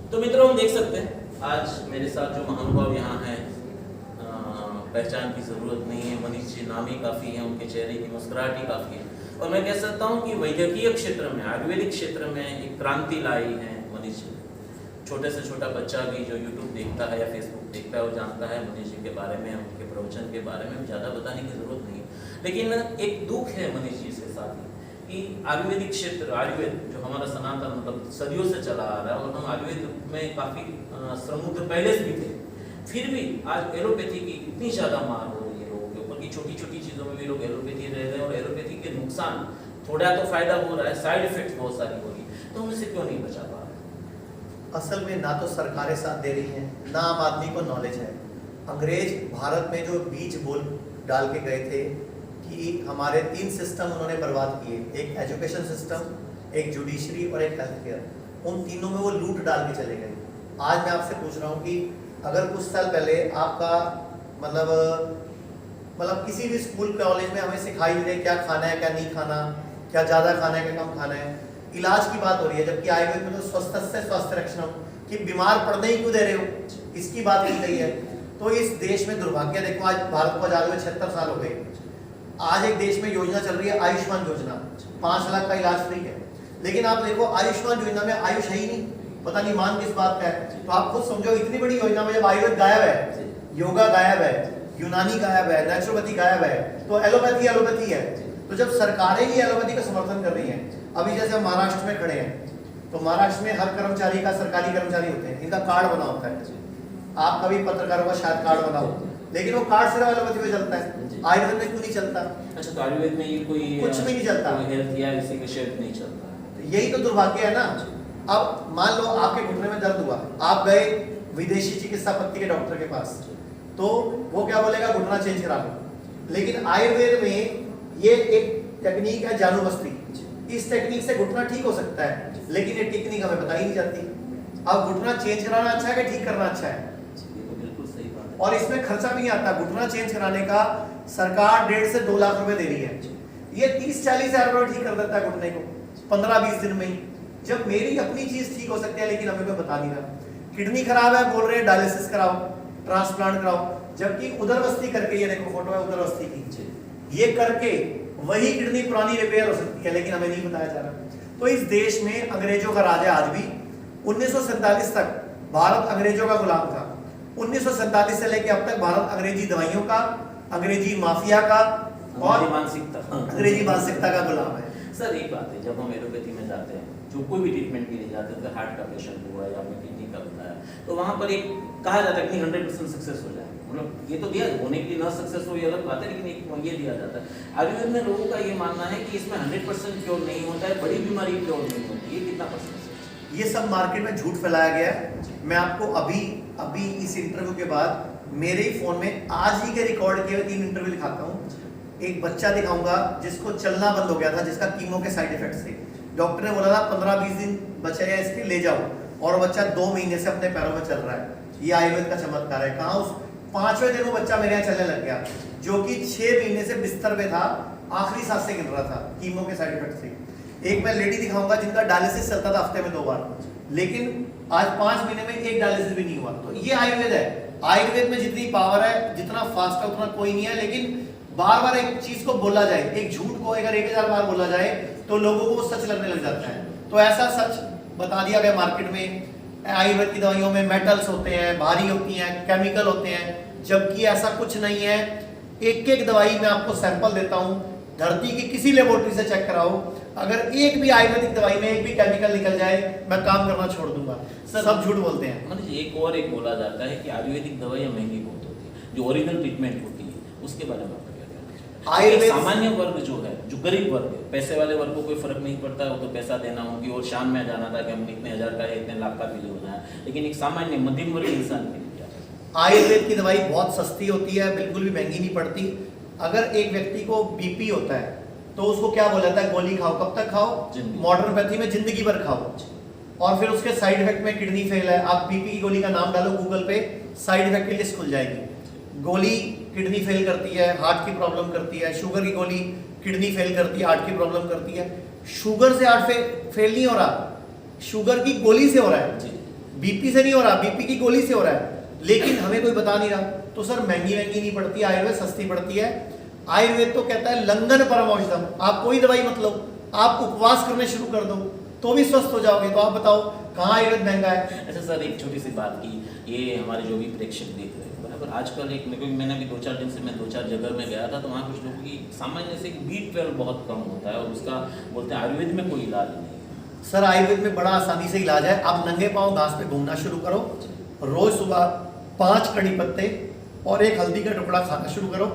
तो मित्रों, हम देख सकते हैं आज मेरे साथ जो महानुभाव यहाँ हैं, पहचान की ज़रूरत नहीं है। मनीष जी नाम ही काफ़ी है, उनके चेहरे की मुस्कुराहट ही काफ़ी है। और मैं कह सकता हूँ कि वैद्यकीय क्षेत्र में, आयुर्वेदिक क्षेत्र में एक क्रांति लाई है मनीष जी। छोटे से छोटा बच्चा भी जो यूट्यूब देखता है या फेसबुक देखता है, वो जानता है मनीष जी के बारे में, उनके प्रवचन के बारे में ज़्यादा बताने की ज़रूरत नहीं है। लेकिन एक दुख है मनीष जी के साथ कि आयुर्वेदिक क्षेत्र, आयुर्वेद जो हमारा सनातन मतलब सदियों से चला आ रहा है, और हम आयुर्वेद में काफ़ी समुद्र पहले से भी थे, फिर भी आज एलोपैथी की इतनी ज़्यादा मार हो रही है लोगों के ऊपर कि छोटी छोटी चीज़ों में भी लोग एलोपैथी रह रहे हैं, और एलोपैथी के नुकसान थोड़ा तो फायदा हो रहा है, साइड इफेक्ट्स बहुत सारी हो रही है। तो हम इसे क्यों नहीं बचा पा रहे? असल में ना तो सरकारें साथ दे रही हैं, ना आम आदमी को नॉलेज है। अंग्रेज भारत में जो बीज बोल डाल के गए थे कि हमारे 3 सिस्टम उन्होंने बर्बाद किए, एक एजुकेशन सिस्टम, एक जुडिशरी और एक हेल्थ केयर। उन तीनों में वो लूट डाल के चले गए। आज मैं आपसे पूछ रहा हूँ कि अगर कुछ साल पहले आपका मतलब किसी भी स्कूल कॉलेज में हमें सिखाई दे क्या खाना है क्या नहीं खाना, क्या ज़्यादा खाना है क्या कम खाना है, इलाज की बात हो रही है, जबकि आयुर्वेद में तो स्वस्थ से स्वस्थ रक्षण कि बीमार पड़ने ही क्यों दे रहे हो, इसकी बात की गई है। तो इस देश में दुर्भाग्य, देखो आज भारत को आजाद हुए 76 साल हो गए। आज एक देश में योजना चल रही है आयुष्मान योजना, 5 लाख का इलाज फ्री है। लेकिन आप देखो आयुष्मान योजना में आयुष है ही नहीं, पता नहीं मान किस बात का है। तो आप खुद समझो, इतनी बड़ी योजना में जब आयुर्वेद गायब है, योगा गायब है, यूनानी गायब है, नेचुरोपैथी गायब है, तो एलोपैथी एलोपैथी है। तो जब सरकारें ही एलोपैथी का समर्थन कर रही हैं, अभी जैसे हम महाराष्ट्र में खड़े हैं, तो महाराष्ट्र में हर कर्मचारी का, सरकारी कर्मचारी होते हैं, इनका कार्ड बना होता है। आपका भी पत्रकारों का शायद कार्ड बना हो, लेकिन वो कार्ड सिर्फ एलोपैथी में चलता है, आयुर्वेद में क्यों नहीं चलता? अच्छा, तो आयुर्वेद में ये कोई कुछ भी नहीं चलता, हेल्थ या इसी के क्षेत्र नहीं चलता। यही तो दुर्भाग्य है ना। अब मान लो आपके घुटने में दर्द हुआ, आप गए विदेशी चिकित्सा पत्ति के डॉक्टर के पास, तो वो क्या बोलेगा, घुटना चेंज करा लो। लेकिन आयुर्वेद में ये एक टेक्निक है जानु बस्ती, इस टेक्निक से घुटना ठीक हो सकता है, लेकिन ये टेक्निक हमें पता ही नहीं जाती। अब घुटना चेंज कराना अच्छा है कि ठीक करना अच्छा है? बिल्कुल सही बात है। और इसमें खर्चा भी नहीं आता। घुटना चेंज कराने का सरकार 1.5 से 2 लाख रुपए दे रही है, ये 30-40 हजार रुपए ठीक कर देता है घुटने को 15-20 दिन में ही। जब मेरी अपनी चीज ठीक हो सकती है, लेकिन हमें कोई बता नहीं रहा। किडनी खराब है, बोल रहे हैं डायलिसिस कराओ, ट्रांसप्लांट कराओ, जबकि उदरवस्ती करके, ये देखो फोटो है उदरवस्ती की, ये करके वही किडनी पुरानी रिपेयर हो सकती है, लेकिन हमें नहीं बताया जा रहा। तो इस देश में अंग्रेजों का राज है आज भी। 1947 तक भारत अंग्रेजों का गुलाम था। 1947 से लेकर अब तक भारत अंग्रेजी दवाइयों का, अंग्रेजी माफिया का और अंग्रेजी मानसिकता का गुलाम है। सर एक बात है, जब हम एलोपैथी में जाते हैं, जो कोई भी ट्रीटमेंट के लिए जाते हैं, तो हार्ट का पेशेंट हुआ या आपने किडनी का बताया, तो वहाँ पर एक कहा जाता है कि 100% सक्सेस हो जाए। मतलब ये तो दिया होने के लिए ना सक्सेस हो, ये अलग बात है, लेकिन एक ये दिया जाता है। आयुर्वेद में लोगों का ये मानना है कि इसमें 100% क्योर नहीं होता है, बड़ी बीमारी क्योर नहीं होती। ये कितना %? ये सब मार्केट में झूठ फैलाया गया है। मैं आपको अभी इस इंटरव्यू के बाद मेरे ही फोन में आज ही के रिकॉर्ड किए 3 इंटरव्यू दिखाता हूँ। एक बच्चा दिखाऊंगा जिसको चलना बंद हो गया था, जिसका कीमो के साइड इफेक्ट्स थे। डॉक्टर ने बोला था 15-20 दिन बचे हैं इसके, ले जाओ, और बच्चा 2 महीने से अपने पैरों में चल रहा है। ये आयुर्वेद का चमत्कार है। कहाँ उस 5वें दिन वो बच्चा मेरे यहाँ चलने लग गया, जो कि 6 महीने से बिस्तर पे था, आखिरी सांस से गिर रहा था कीमो के साइड इफेक्ट से। एक मैं लेडी दिखाऊंगा जिनका डायलिसिस चलता था हफ्ते में 2 बार, लेकिन आज 5 महीने में एक डायलिसिस भी नहीं हुआ। तो ये आयुर्वेद है। आयुर्वेद में जितनी पावर है, जितना फास्ट है, उतना कोई नहीं है। लेकिन बार बार एक चीज को बोला जाए, एक झूठ को अगर 1000 बार बोला जाए, तो लोगों को सच लगने लग जाता है। तो ऐसा सच बता दिया गया मार्केट में, आयुर्वेद की दवाइयों में मेटल्स होते हैं, भारी होती हैं, केमिकल होते हैं, जबकि ऐसा कुछ नहीं है। एक दवाई में आपको सैंपल देता हूँ, धरती की किसी लेबोरेटरी से चेक कराओ, अगर एक भी आयुर्वेदिक दवाई में एक भी केमिकल निकल जाए, मैं काम करना छोड़ दूंगा। सब झूठ बोलते हैं। मतलब एक बोला जाता है कि आयुर्वेदिक दवाइयाँ महंगी बहुत होती है, जो ओरिजिनल ट्रीटमेंट होती है, उसके बारे में आयुर्वेद सामान्य वर्ग जो है, जो गरीब वर्ग है, पैसे वाले वर्ग को कोई फर्क नहीं पड़ता, वो तो पैसा देना उनकी और शान में जाना था कि हम इतने 1000 का है, इतने लाख का बिल होना है। लेकिन एक सामान्य मध्यम वर्ग इंसान के लिए आयुर्वेद की दवाई बहुत सस्ती होती है, बिल्कुल भी महंगी नहीं पड़ती। अगर एक व्यक्ति को बीपी होता है तो उसको क्या बोला जाता है, गोली खाओ। कब तक खाओ? मॉडर्नोपैथी में जिंदगी भर खाओ। और फिर उसके साइड इफेक्ट में किडनी फेल है, आप बीपी की गोली का नाम डालो गूगल पे, साइड इफेक्ट की लिस्ट खुल जाएगी। गोली किडनी फेल करती है, हार्ट की प्रॉब्लम करती है। शुगर की गोली किडनी फेल करती है, हार्ट की प्रॉब्लम करती है। शुगर से हार्ट फेल नहीं हो रहा, शुगर की गोली से हो रहा है। बीपी से नहीं हो रहा, बीपी की गोली से हो रहा है, लेकिन हमें कोई बता नहीं रहा। तो सर महंगी नहीं पड़ती, आयुर्वेद सस्ती पड़ती है। आयुर्वेद तो कहता है लंगन परम औषधम, आप कोई दवाई मत लो, आप उपवास करने शुरू कर दो तो भी स्वस्थ हो जाओगे। तो आप बताओ कहाँ आयुर्वेद महंगा है? अच्छा सर, एक छोटी सी बात की, ये हमारे जो भी प्रेक्षक देख रहे हैं बराबर, आजकल एक मैंने अभी 2-4 दिन से मैं 2-4 जगह में गया था, तो वहाँ कुछ लोगों की सामान्य से B12 बहुत कम होता है और उसका बोलते हैं आयुर्वेद में कोई इलाज नहीं है। सर आयुर्वेद में बड़ा आसानी से इलाज है। आप नंगे पांव घास पे घूमना शुरू करो, रोज सुबह 5 कड़ी पत्ते और 1 हल्दी का टुकड़ा खाना शुरू करो,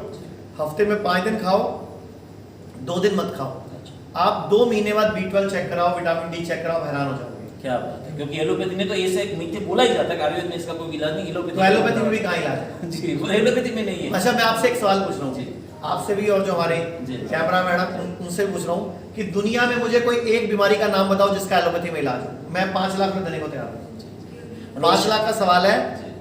हफ्ते में 5 दिन खाओ, 2 दिन मत खाओ। आप 2 महीने बाद B12 चेक कराओ, विटामिन डी चेक कराओ, हैरान हो जाओगे। क्या बात है, क्योंकि एलोपैथी में तो ऐसे मीठे बोला ही जाता है कि आयुर्वेद में इसका कोई इलाज नहीं, तो एलोपैथी में भी कहाँ इलाज है? जी, वो एलोपैथी में नहीं है। अच्छा मैं आपसे एक सवाल पूछ रहा हूँ, आपसे भी और जो हमारे जी। कैमरा मैडम उनसे पूछ रहा हूँ कि दुनिया में मुझे कोई एक बीमारी का नाम बताओ जिसका एलोपैथी में इलाज हो। मैं 5 लाख रुपए देने को तैयार हूँ। 5 लाख का सवाल है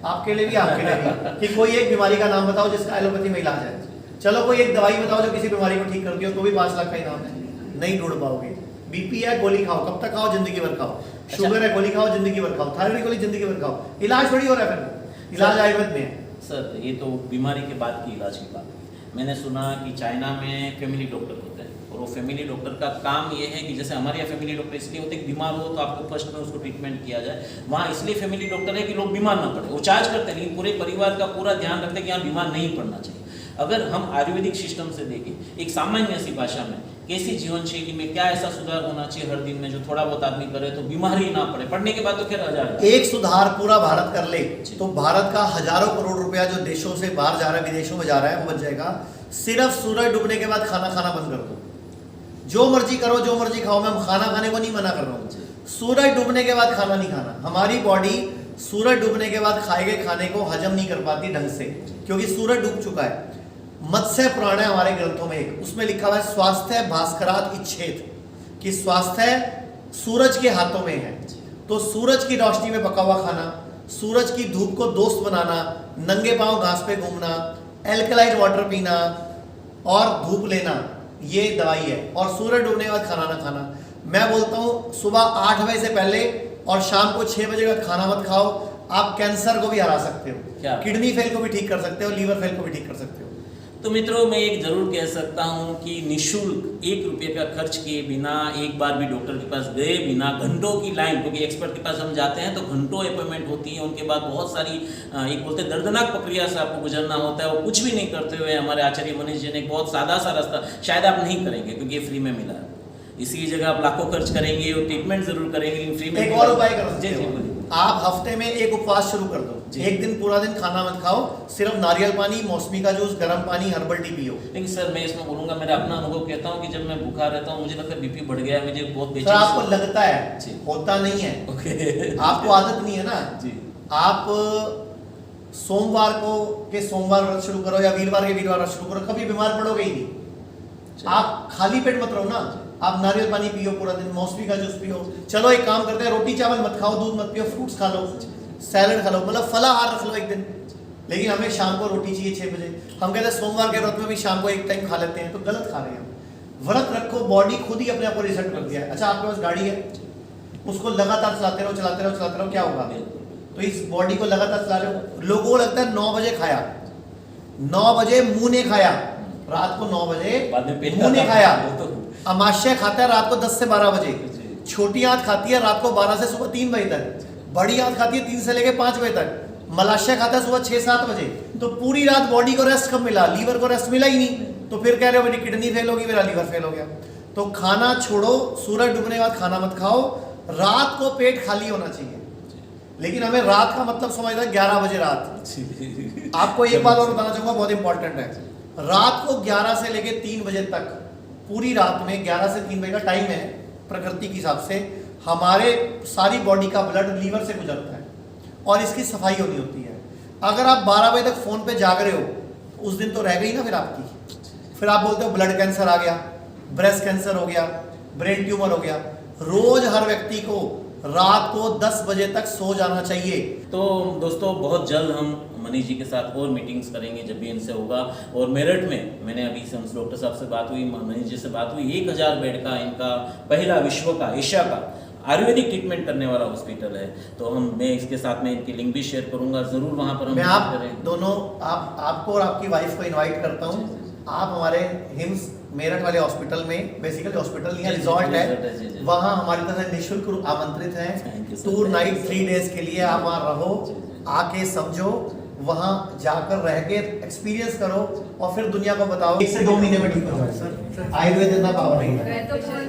आपके लिए भी आपके लिए भी, कि कोई एक बीमारी का नाम बताओ जिसका एलोपैथी में इलाज है। चलो कोई एक दवाई बताओ जो किसी बीमारी को ठीक करती हो, तो भी 5 लाख का इनाम है। नहीं ढूंढ पाओगे। बीपी है गोली खाओ, कब तक खाओ? जिंदगी भर खाओ। शुगर है गोली खाओ, जिंदगी भर खाओ। थायराइड गोली जिंदगी भर खाओ। इलाज थोड़ी हो रहा है फिर, इलाज आयुर्वेद में है। सर ये तो बीमारी के बाद की इलाज की बात है। मैंने सुना कि चाइना में फैमिली डॉक्टर होते हैं और वो फैमिली डॉक्टर का काम ये है कि जैसे हमारे यहाँ फैमिली डॉक्टर इसलिए होते हैं कि बीमार हो तो आपको फर्स्ट में उसको ट्रीटमेंट किया जाए, वहाँ इसलिए फैमिली डॉक्टर है कि लोग बीमार ना पड़े। वो चार्ज करते हैं लेकिन पूरे परिवार का पूरा ध्यान रखते हैं कि यहाँ बीमार नहीं पड़ना चाहिए। अगर हम आयुर्वेदिक सिस्टम से देखें एक सामान्य सी भाषा में, कैसी जीवन शैली में क्या ऐसा सुधार होना चाहिए हर दिन में जो थोड़ा बहुत आदमी करे तो बीमारी ना पड़े? पढ़ने के बाद तो खैर हजार एक सुधार पूरा भारत कर ले तो भारत का हजारों करोड़ रुपया जो देशों से बाहर जा रहा है, विदेशों में जा रहा है, वो बच जाएगा। सिर्फ सूरज डूबने के बाद खाना खाना बंद कर दो। जो मर्जी करो, जो मर्जी खाओ, मैं खाना खाने को नहीं मना कर रहा हूँ। सूरज डूबने के बाद खाना नहीं खाना। हमारी बॉडी सूरज डूबने के बाद खाए गए खाने को हजम नहीं कर पाती ढंग से, क्योंकि सूरज डूब चुका है। मत्स्य पुराण है हमारे ग्रंथों में एक, उसमें लिखा हुआ है स्वास्थ्य भास्करात इच्छेद, कि स्वास्थ्य सूरज के हाथों में है। तो सूरज की रोशनी में पका हुआ खाना, सूरज की धूप को दोस्त बनाना, नंगे पांव घास पे घूमना, एल्कलाइट वाटर पीना और धूप लेना, ये दवाई है। और सूरज डूबने के बाद खाना ना खाना। मैं बोलता हूँ सुबह 8 बजे से पहले और शाम को 6 बजे का खाना मत खाओ। आप कैंसर को भी हरा सकते हो, किडनी फेल को भी ठीक कर सकते हो, लीवर फेल को भी ठीक कर सकते हो। तो मित्रों मैं एक जरूर कह सकता हूं कि निःशुल्क 1 रुपये का खर्च किए बिना, एक बार भी डॉक्टर के पास गए बिना, घंटों की लाइन, क्योंकि एक्सपर्ट के पास हम जाते हैं तो घंटों अपॉइंटमेंट होती है, उनके बाद बहुत सारी एक बोलते हैं दर्दनाक प्रक्रिया से आपको गुजरना होता है। वो कुछ भी नहीं करते हुए हमारे आचार्य मनीष जी ने एक बहुत सादा सा रास्ता, शायद आप नहीं करेंगे क्योंकि ये फ्री में मिला है, इसी जगह आप लाखों खर्च करेंगे और ट्रीटमेंट जरूर करेंगे लेकिन फ्री में। एक और उपाय कर सकते हो, जी, आप हफ्ते में एक उपवास शुरू कर दो। एक दिन पूरा दिन खाना मत खाओ, सिर्फ नारियल पानी, मौसमी का जूस, गर्म पानी, हर्बल टी पियो। लेकिन सर मैं इसमें बोलूंगा, मेरा अपना अनुभव कहता हूँ कि जब मैं भूखा रहता हूँ मुझे लगता है बीपी बढ़ गया है, मुझे बहुत बेचैनी। आपको लगता है, होता नहीं है। ओके। आपको आदत नहीं है ना जी। आप सोमवार को के सोमवार व्रत शुरू करो या वीरवार के वीरवार व्रत शुरू करो, कभी बीमार पड़ोगे ही नहीं। आप खाली पेट मत रहो ना, आप नारियल पानी पियो पूरा दिन, मौसमी का जूस पियो। चलो एक काम करते हैं, रोटी चावल मत खाओ, दूध मत पियो, फ्रूट्स खा लो, सैलड खा लो, मतलब फलाहार रख लो एक दिन। लेकिन हमें शाम को रोटी चाहिए 6 बजे। हम कहते हैं सोमवार के व्रत में भी शाम को एक टाइम खा लेते हैं, तो गलत खा रहे हैं। व्रत रखो, बॉडी खुद ही अपने आप को रिसेट कर दिया है। अच्छा आपके पास गाड़ी है, उसको लगातार चलाते रहो चलाते रहो चलाते रहो, क्या होगा? तो इस बॉडी को लगातार चला रहे हो। लोगों को लगता है 9 बजे खाया, 9 बजे मुंह ने खाया, रात को 9 बजे मुंह ने खाया। अमाशय खाता है रात को 10 से 12 बजे, छोटी आंत खाती है रात को 12 से सुबह 3 बजे तक, बड़ी आंत खाती है 3 से लेकर 5 बजे तक, मलाशय खाता है सुबह 6-7 बजे। तो पूरी रात बॉडी को रेस्ट कब मिला? लीवर को रेस्ट मिला ही नहीं। तो फिर कह रहे हो मेरी किडनी फेल होगी, मेरा लीवर फेल हो गया। तो खाना छोड़ो, सूरज डूबने के बाद खाना मत खाओ, रात को पेट खाली होना चाहिए। लेकिन हमें रात का मतलब समझना है 11 बजे रात। आपको एक बात और बताना चाहूंगा, बहुत इंपॉर्टेंट है। रात को 11 से लेकर 3 बजे तक, पूरी रात में 11 से 3 बजे का टाइम है प्रकृति के हिसाब से, हमारे सारी बॉडी का ब्लड लीवर से गुजरता है और इसकी सफाई होनी होती है। अगर आप 12 बजे तक फोन पे जाग रहे हो तो उस दिन तो रह गई ना फिर आपकी। फिर आप बोलते हो ब्लड कैंसर आ गया, ब्रेस्ट कैंसर हो गया, ब्रेन ट्यूमर हो गया। रोज हर व्यक्ति को रात को 10 बजे तक सो जाना चाहिए। तो दोस्तों बहुत जल्द हम मनीष जी के साथ और मीटिंग्स करेंगे जब भी इनसे होगा। और मेरठ में मैंने अभी से डॉक्टर साहब से बात हुई, मनीष जी से बात हुई, 1000 बेड का इनका पहला विश्व का, एशिया का आयुर्वेदिक ट्रीटमेंट करने वाला हॉस्पिटल है। तो मैं इसके साथ में इनकी लिंक भी शेयर करूंगा, ज़रूर वहाँ पर हम मैं आप करें। दोनों आपको और आपकी वाइफ को इनवाइट करता हूँ। जी, जी, जी। आप हमारे हिम्स मेरठ वाले हॉस्पिटल में, बेसिकली हॉस्पिटल नहीं है, जी, जी, रिजॉर्ट रिजॉर्ट है, जी, है, जी। वहाँ हमारी तरफ से निःशुल्क आमंत्रित Thank हैं। you, sir. Tour Thank night you, sir. 3 days के लिए आप वहाँ रहो, जी, जी। आके समझो, वहाँ जाकर रह के एक्सपीरियंस करो और फिर दुनिया को बताओ। 1 से 2 महीने में ठीक हो जाओ। आयुर्वेद इतना पावर नहीं है।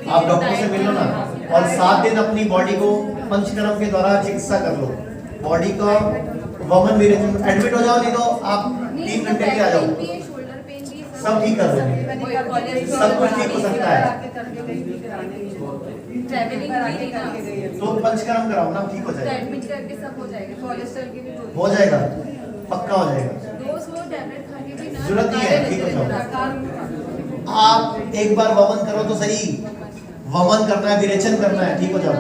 आप डॉक्टर से मिल लो ना, और 7 दिन अपनी बॉडी को पंचकर्म के द्वारा चिकित्सा कर लो। बॉडी का वमन भी एडमिट हो जाओ, नहीं तो आप 3 घंटे के लिए आ जाओ, सब ठीक कर दोगे, सब कुछ ठीक हो सकता है। तो पंचकर्म कराओ ना, ठीक हो जाएगा, एडमिट करके सब हो जाएगा, कोलेस्ट्रॉल की भी हो जाएगा, पक्का हो जाएगा, डोज वो टैबलेट खा के भी ना जरूरत नहीं है, ठीक हो जाओ। आप एक बार वमन करो तो सही, वमन करना है, विरेचन करना है, ठीक हो जाओ।